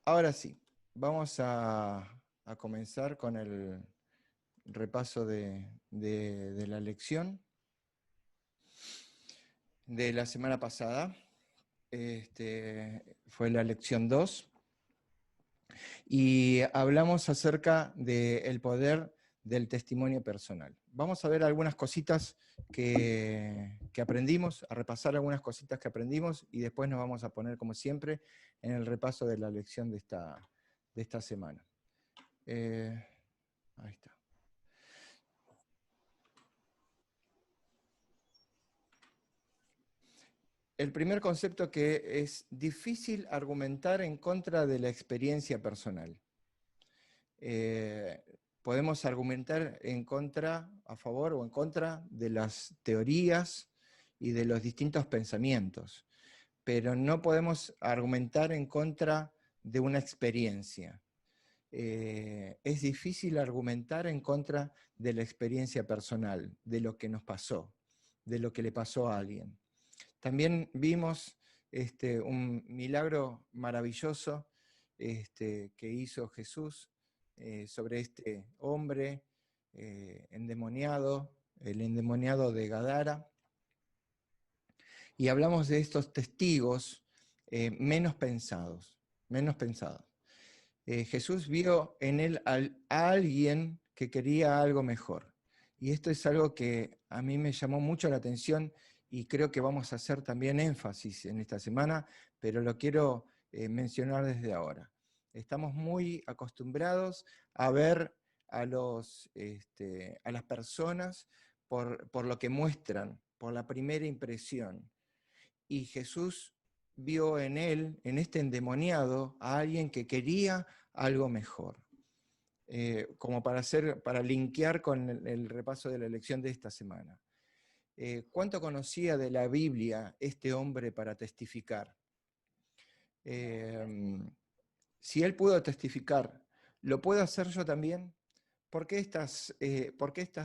Ahora sí, vamos a comenzar con el repaso de la lección de la semana pasada. Fue la lección 2 y hablamos acerca del poder del testimonio personal. Vamos a ver algunas cositas que aprendimos, a repasar algunas cositas que aprendimos y después nos vamos a poner, como siempre, en el repaso de la lección de esta semana. Ahí está. El primer concepto que es difícil argumentar en contra de la experiencia personal. Podemos argumentar en contra, a favor o en contra de las teorías y de los distintos pensamientos, pero no podemos argumentar en contra de una experiencia. Es difícil argumentar en contra de la experiencia personal, de lo que nos pasó, de lo que le pasó a alguien. También vimos un milagro maravilloso que hizo Jesús sobre este hombre endemoniado, el endemoniado de Gadara, y hablamos de estos testigos menos pensados, menos pensados. Jesús vio en él a alguien que quería algo mejor. Y esto es algo que a mí me llamó mucho la atención y creo que vamos a hacer también énfasis en esta semana, pero lo quiero mencionar desde ahora. Estamos muy acostumbrados a ver a las personas por lo que muestran, por la primera impresión. Y Jesús vio en él, en este endemoniado, a alguien que quería algo mejor. Como para linkear con el repaso de la lección de esta semana. ¿Cuánto conocía de la Biblia este hombre para testificar? Si él pudo testificar, ¿lo puedo hacer yo también? ¿Por qué estos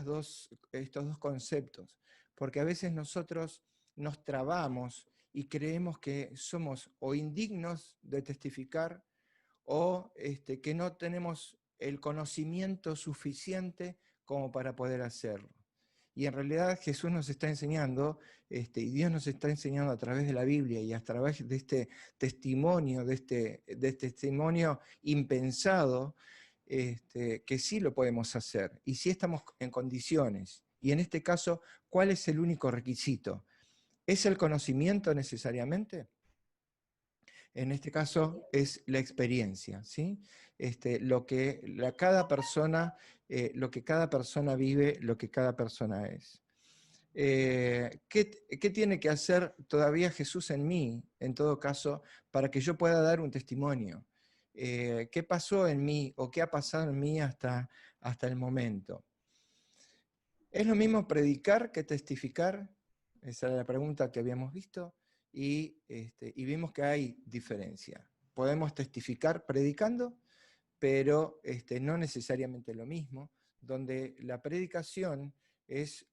dos conceptos? Porque a veces nosotros nos trabamos y creemos que somos o indignos de testificar o que no tenemos el conocimiento suficiente como para poder hacerlo. Y en realidad Jesús nos está enseñando, y Dios nos está enseñando a través de la Biblia y a través de este testimonio, de este testimonio impensado, que sí lo podemos hacer y sí estamos en condiciones. Y en este caso, ¿cuál es el único requisito? ¿Es el conocimiento necesariamente? En este caso es la experiencia, ¿sí? Lo que cada persona vive, lo que cada persona es. ¿Qué tiene que hacer todavía Jesús en mí, en todo caso, para que yo pueda dar un testimonio? ¿Qué pasó en mí o qué ha pasado en mí hasta el momento? ¿Es lo mismo predicar que testificar? Esa era la pregunta que habíamos visto y vimos que hay diferencia. Podemos testificar predicando, pero no necesariamente lo mismo, donde la predicación es,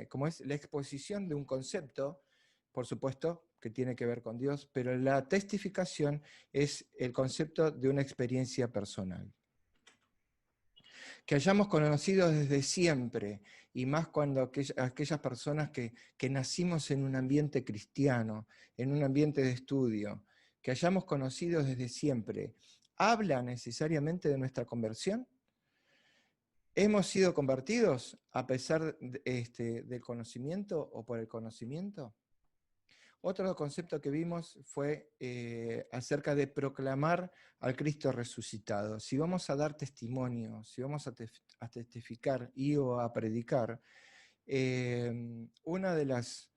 ¿cómo es? La exposición de un concepto, por supuesto, que tiene que ver con Dios, pero la testificación es el concepto de una experiencia personal. Que hayamos conocido desde siempre, y más cuando aquellas personas que nacimos en un ambiente cristiano, en un ambiente de estudio, que hayamos conocido desde siempre, ¿habla necesariamente de nuestra conversión? ¿Hemos sido convertidos a pesar del conocimiento o por el conocimiento? Otro concepto que vimos fue acerca de proclamar al Cristo resucitado. Si vamos a dar testimonio, si vamos a testificar y o a predicar, una de las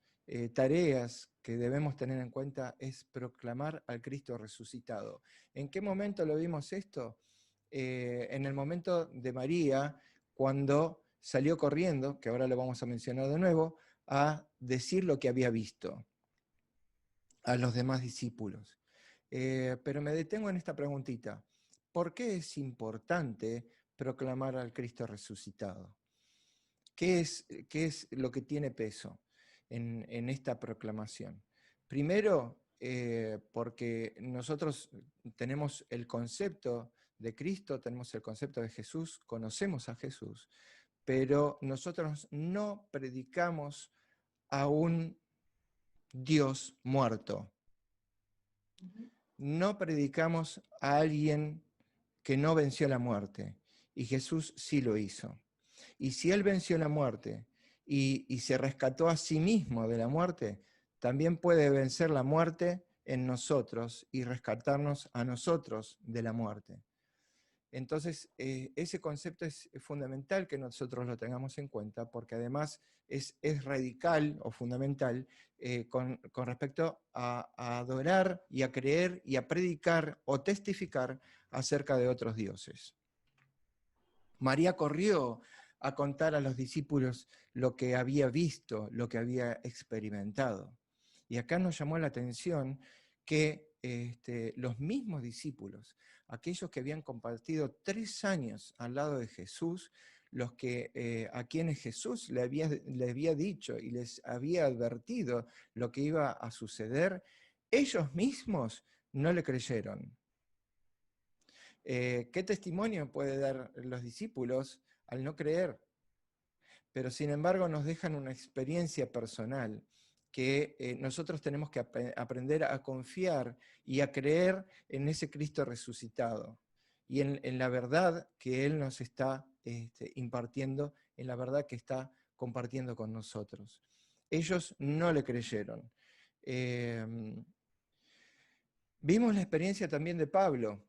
tareas que debemos tener en cuenta es proclamar al Cristo resucitado. ¿En qué momento lo vimos esto? En el momento de María, cuando salió corriendo, que ahora lo vamos a mencionar de nuevo, a decir lo que había visto a los demás discípulos. Pero me detengo en esta preguntita. ¿Por qué es importante proclamar al Cristo resucitado? ¿Qué es lo que tiene peso en esta proclamación? Primero, porque nosotros tenemos el concepto de Cristo, tenemos el concepto de Jesús, conocemos a Jesús, pero nosotros no predicamos a un Dios muerto. No predicamos a alguien que no venció la muerte, y Jesús sí lo hizo. Y si Él venció la muerte y se rescató a sí mismo de la muerte, también puede vencer la muerte en nosotros y rescatarnos a nosotros de la muerte. Entonces, ese concepto es fundamental que nosotros lo tengamos en cuenta, porque además es radical o fundamental con respecto a adorar y a creer y a predicar o testificar acerca de otros dioses. María corrió a contar a los discípulos lo que había visto, lo que había experimentado. Y acá nos llamó la atención que los mismos discípulos, aquellos que habían compartido 3 años al lado de Jesús, los que, a quienes Jesús le había dicho y les había advertido lo que iba a suceder, ellos mismos no le creyeron. ¿Qué testimonio puede dar los discípulos al no creer? Pero sin embargo nos dejan una experiencia personal que nosotros tenemos que aprender a confiar y a creer en ese Cristo resucitado y en la verdad que Él nos está impartiendo, en la verdad que está compartiendo con nosotros. Ellos no le creyeron. Vimos la experiencia también de Pablo,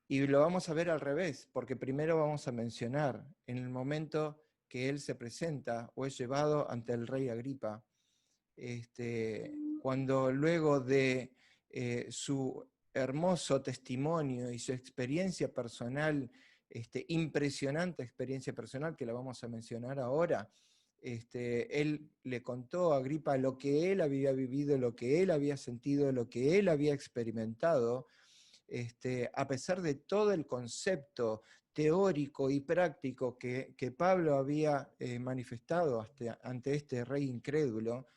y lo vamos a ver al revés, porque primero vamos a mencionar en el momento que él se presenta o es llevado ante el rey Agripa, cuando luego de su hermoso testimonio y su experiencia personal, impresionante experiencia personal, que la vamos a mencionar ahora, él le contó a Agripa lo que él había vivido, lo que él había sentido, lo que él había experimentado, a pesar de todo el concepto teórico y práctico que Pablo había manifestado ante este rey incrédulo,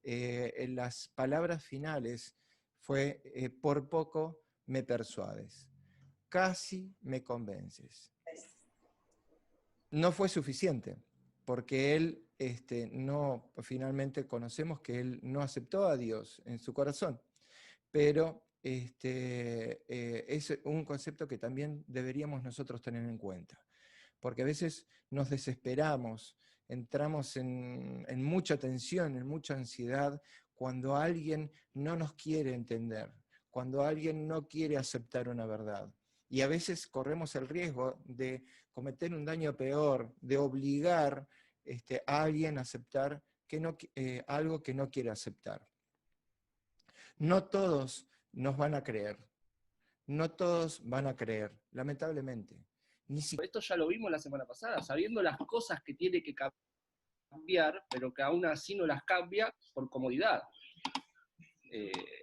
en las palabras finales fue, por poco me persuades, casi me convences. No fue suficiente, porque él finalmente conocemos que él no aceptó a Dios en su corazón, pero es un concepto que también deberíamos nosotros tener en cuenta, porque a veces nos desesperamos, entramos en mucha tensión, en mucha ansiedad, cuando alguien no nos quiere entender, cuando alguien no quiere aceptar una verdad. Y a veces corremos el riesgo de cometer un daño peor, de obligar a alguien a aceptar algo que no quiere aceptar. No todos nos van a creer, no todos van a creer, lamentablemente. Esto ya lo vimos la semana pasada, sabiendo las cosas que tiene que cambiar, pero que aún así no las cambia por comodidad.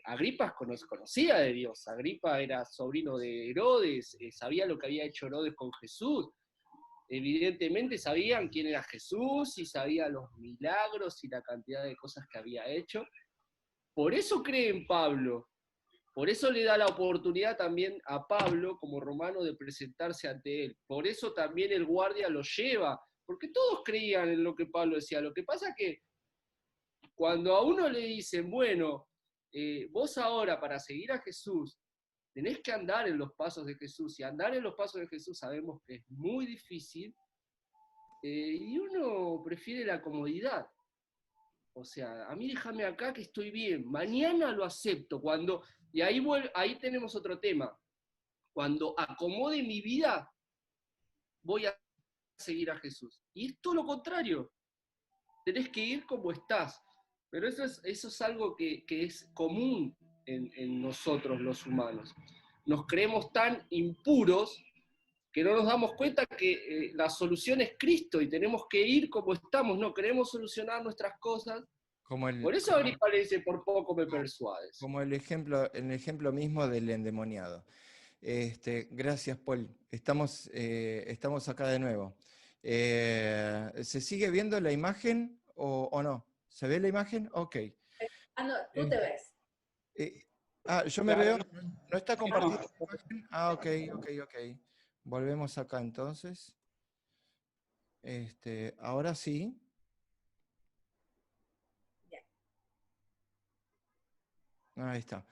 Agripa conocía de Dios, Agripa era sobrino de Herodes, sabía lo que había hecho Herodes con Jesús, evidentemente sabían quién era Jesús y sabía los milagros y la cantidad de cosas que había hecho. Por eso cree en Pablo, por eso le da la oportunidad también a Pablo como romano de presentarse ante él, por eso también el guardia lo lleva, porque todos creían en lo que Pablo decía. Lo que pasa es que cuando a uno le dicen, bueno, vos ahora para seguir a Jesús tenés que andar en los pasos de Jesús, y andar en los pasos de Jesús sabemos que es muy difícil, y uno prefiere la comodidad. O sea, a mí déjame acá que estoy bien, mañana lo acepto, y ahí tenemos otro tema, cuando acomode mi vida, voy a seguir a Jesús. Y es todo lo contrario, tenés que ir como estás. Pero eso es algo que es común en nosotros los humanos. Nos creemos tan impuros que no nos damos cuenta que la solución es Cristo y tenemos que ir como estamos. No queremos solucionar nuestras cosas. Por eso Agripa le dice, por poco me persuades. Como el ejemplo mismo del endemoniado. Gracias, Paul. Estamos acá de nuevo. ¿Se sigue viendo la imagen o no? ¿Se ve la imagen? Ok. Ah, no, tú te ves. Eh, yo me veo, Claro, no está no, compartida la imagen. Ok, ok, ok. Volvemos acá entonces. Ahora sí. Ahí está.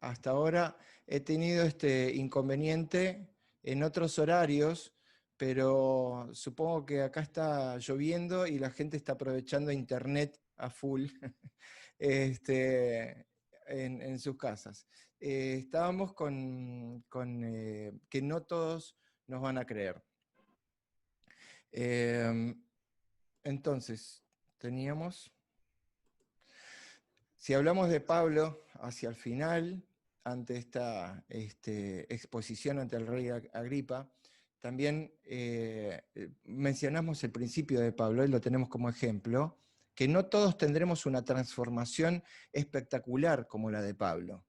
Hasta ahora he tenido este inconveniente en otros horarios, pero supongo que acá está lloviendo y la gente está aprovechando internet a full este, en sus casas. Estábamos con que no todos nos van a creer. Em, entonces, teníamos... Si hablamos de Pablo hacia el final, ante esta exposición ante el rey Agripa, también mencionamos el principio de Pablo, y lo tenemos como ejemplo, que no todos tendremos una transformación espectacular como la de Pablo.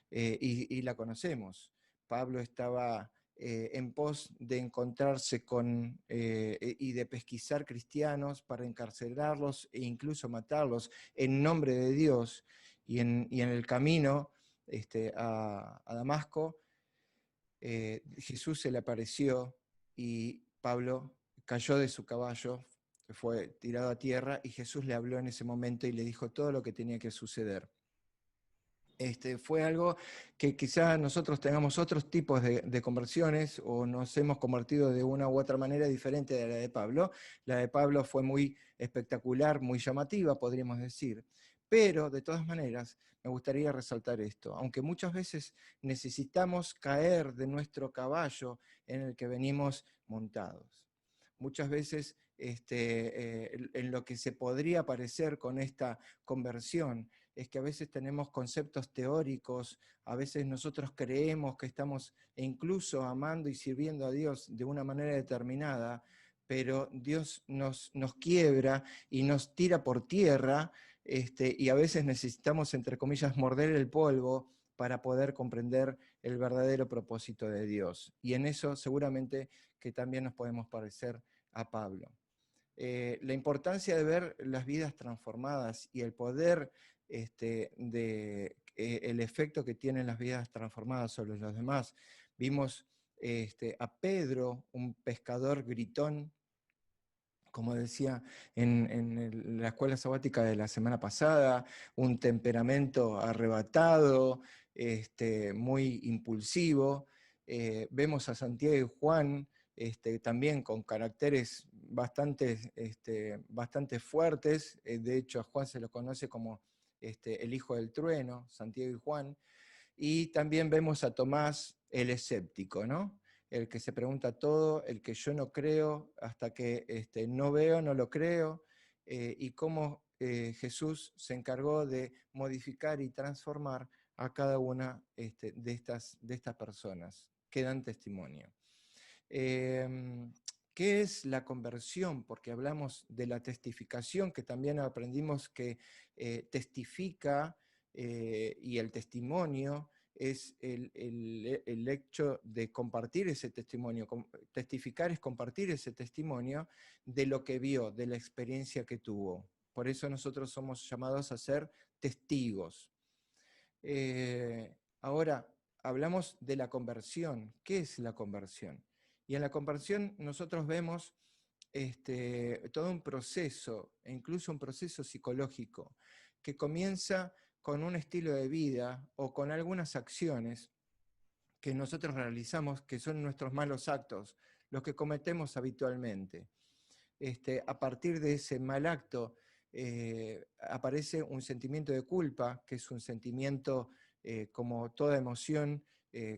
Y la conocemos. Pablo estaba en pos de encontrarse con y de pesquisar cristianos para encarcelarlos e incluso matarlos en nombre de Dios. Y en el camino a Damasco, Jesús se le apareció y Pablo cayó de su caballo, fue tirado a tierra y Jesús le habló en ese momento y le dijo todo lo que tenía que suceder. Fue algo que quizás nosotros tengamos otros tipos de conversiones o nos hemos convertido de una u otra manera diferente de la de Pablo. La de Pablo fue muy espectacular, muy llamativa, podríamos decir. Pero, de todas maneras, me gustaría resaltar esto. Aunque muchas veces necesitamos caer de nuestro caballo en el que venimos montados. Muchas veces en lo que se podría parecer con esta conversión es que a veces tenemos conceptos teóricos, a veces nosotros creemos que estamos incluso amando y sirviendo a Dios de una manera determinada, pero Dios nos quiebra y nos tira por tierra, y a veces necesitamos, entre comillas, morder el polvo para poder comprender el verdadero propósito de Dios. Y en eso seguramente que también nos podemos parecer a Pablo. La importancia de ver las vidas transformadas y el poder el efecto que tienen las vidas transformadas sobre los demás. Vimos a Pedro, un pescador gritón, como decía la escuela sabática de la semana pasada, un temperamento arrebatado, muy impulsivo. Vemos a Santiago y Juan también con caracteres bastante fuertes. De hecho, a Juan se lo conoce como el hijo del trueno, Santiago y Juan. Y también vemos a Tomás el escéptico, ¿no? El que se pregunta todo, el que yo no creo, hasta que no veo, no lo creo, y cómo Jesús se encargó de modificar y transformar a cada una de estas personas que dan testimonio. ¿Qué es la conversión? Porque hablamos de la testificación, que también aprendimos que testifica y el testimonio es el hecho de compartir ese testimonio. Testificar es compartir ese testimonio de lo que vio, de la experiencia que tuvo. Por eso nosotros somos llamados a ser testigos. Ahora, hablamos de la conversión. ¿Qué es la conversión? Y en la conversión nosotros vemos todo un proceso, e incluso un proceso psicológico, que comienza con un estilo de vida o con algunas acciones que nosotros realizamos, que son nuestros malos actos, los que cometemos habitualmente. A partir de ese mal acto aparece un sentimiento de culpa, que es un sentimiento como toda emoción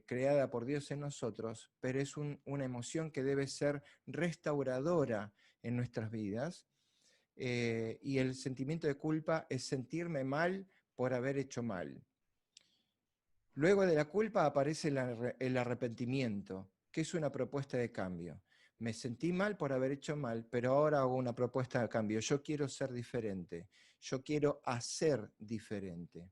creada por Dios en nosotros, pero es una emoción que debe ser restauradora en nuestras vidas. Y el sentimiento de culpa es sentirme mal por haber hecho mal. Luego de la culpa aparece el arrepentimiento, que es una propuesta de cambio. Me sentí mal por haber hecho mal, pero ahora hago una propuesta de cambio. Yo quiero ser diferente, yo quiero hacer diferente.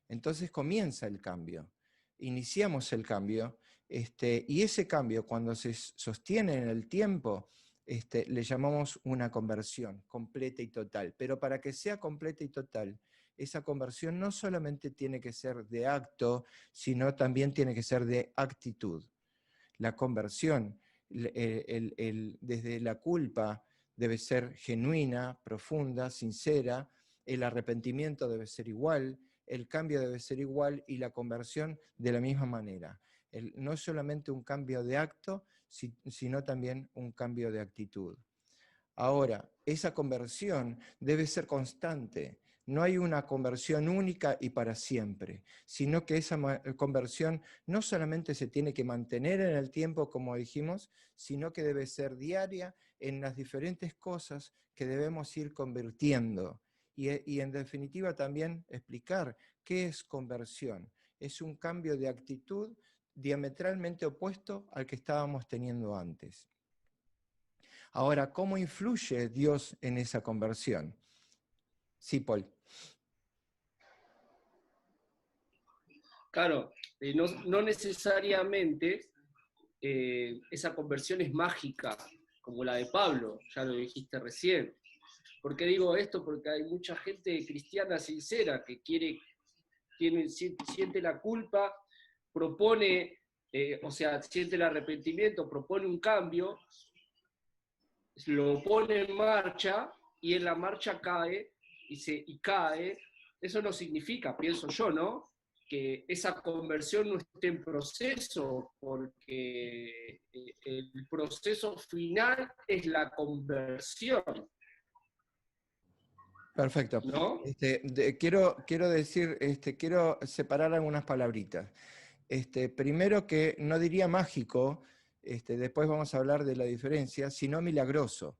Entonces comienza el cambio, iniciamos el cambio, y ese cambio cuando se sostiene en el tiempo le llamamos una conversión completa y total. Pero para que sea completa y total, esa conversión no solamente tiene que ser de acto, sino también tiene que ser de actitud. La conversión, desde la culpa, debe ser genuina, profunda, sincera, el arrepentimiento debe ser igual, el cambio debe ser igual y la conversión de la misma manera. No es solamente un cambio de acto, sino también un cambio de actitud. Ahora, esa conversión debe ser constante. No hay una conversión única y para siempre, sino que esa conversión no solamente se tiene que mantener en el tiempo, como dijimos, sino que debe ser diaria en las diferentes cosas que debemos ir convirtiendo. Y en definitiva también explicar qué es conversión. Es un cambio de actitud diametralmente opuesto al que estábamos teniendo antes. Ahora, ¿cómo influye Dios en esa conversión? Sí, Paul. Claro, no necesariamente esa conversión es mágica, como la de Pablo, ya lo dijiste recién. ¿Por qué digo esto? Porque hay mucha gente cristiana sincera que siente la culpa, propone, siente el arrepentimiento, propone un cambio, lo pone en marcha y en la marcha cae y cae. Eso no significa, pienso yo, ¿no?, que esa conversión no esté en proceso, porque el proceso final es la conversión. Perfecto. ¿No? Quiero separar algunas palabritas. Primero que no diría mágico, después vamos a hablar de la diferencia, sino milagroso.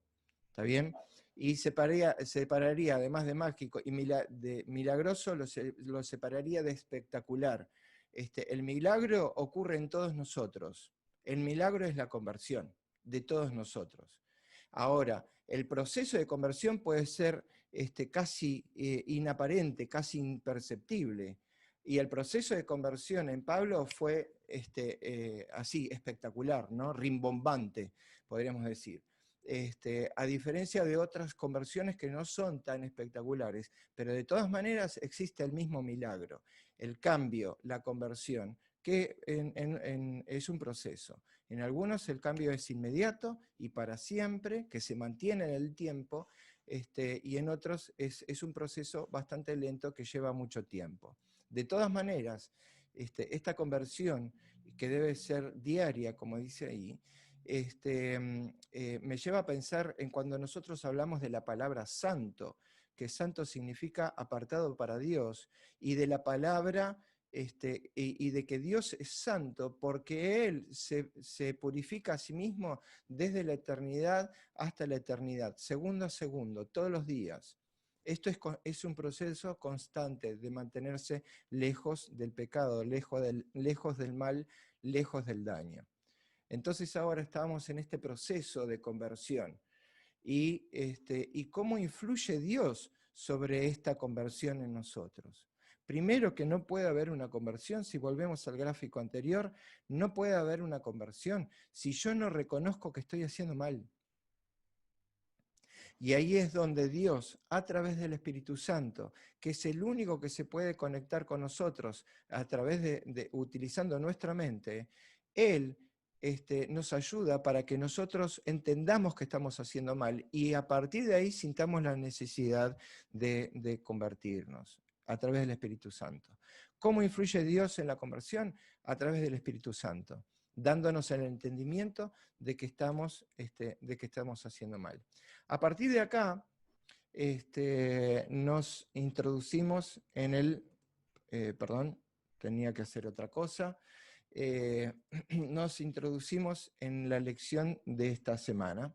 ¿Está bien? Y separaría, además de mágico y de milagroso, lo separaría de espectacular. El milagro ocurre en todos nosotros. El milagro es la conversión de todos nosotros. Ahora, el proceso de conversión puede ser casi inaparente, casi imperceptible. Y el proceso de conversión en Pablo fue así, espectacular, ¿no? Rimbombante, podríamos decir. A diferencia de otras conversiones que no son tan espectaculares, pero de todas maneras existe el mismo milagro, el cambio, la conversión, que es un proceso. En algunos el cambio es inmediato y para siempre, que se mantiene en el tiempo, y en otros es un proceso bastante lento que lleva mucho tiempo. De todas maneras, esta conversión, que debe ser diaria, como dice ahí, me lleva a pensar en cuando nosotros hablamos de la palabra santo, que santo significa apartado para Dios, y de la palabra, y de que Dios es santo porque Él se purifica a sí mismo desde la eternidad hasta la eternidad, segundo a segundo, todos los días. Esto es un proceso constante de mantenerse lejos del pecado, lejos del mal, lejos del daño. Entonces ahora estamos en este proceso de conversión. Y cómo influye Dios sobre esta conversión en nosotros. Primero, que no puede haber una conversión, si volvemos al gráfico anterior, no puede haber una conversión si yo no reconozco que estoy haciendo mal. Y ahí es donde Dios, a través del Espíritu Santo, que es el único que se puede conectar con nosotros a través utilizando nuestra mente, Él nos ayuda para que nosotros entendamos que estamos haciendo mal y a partir de ahí sintamos la necesidad de convertirnos a través del Espíritu Santo. ¿Cómo influye Dios en la conversión? A través del Espíritu Santo, dándonos el entendimiento de que estamos haciendo mal. A partir de acá, nos introducimos en el, perdón, tenía que hacer otra cosa, nos introducimos en la lección de esta semana.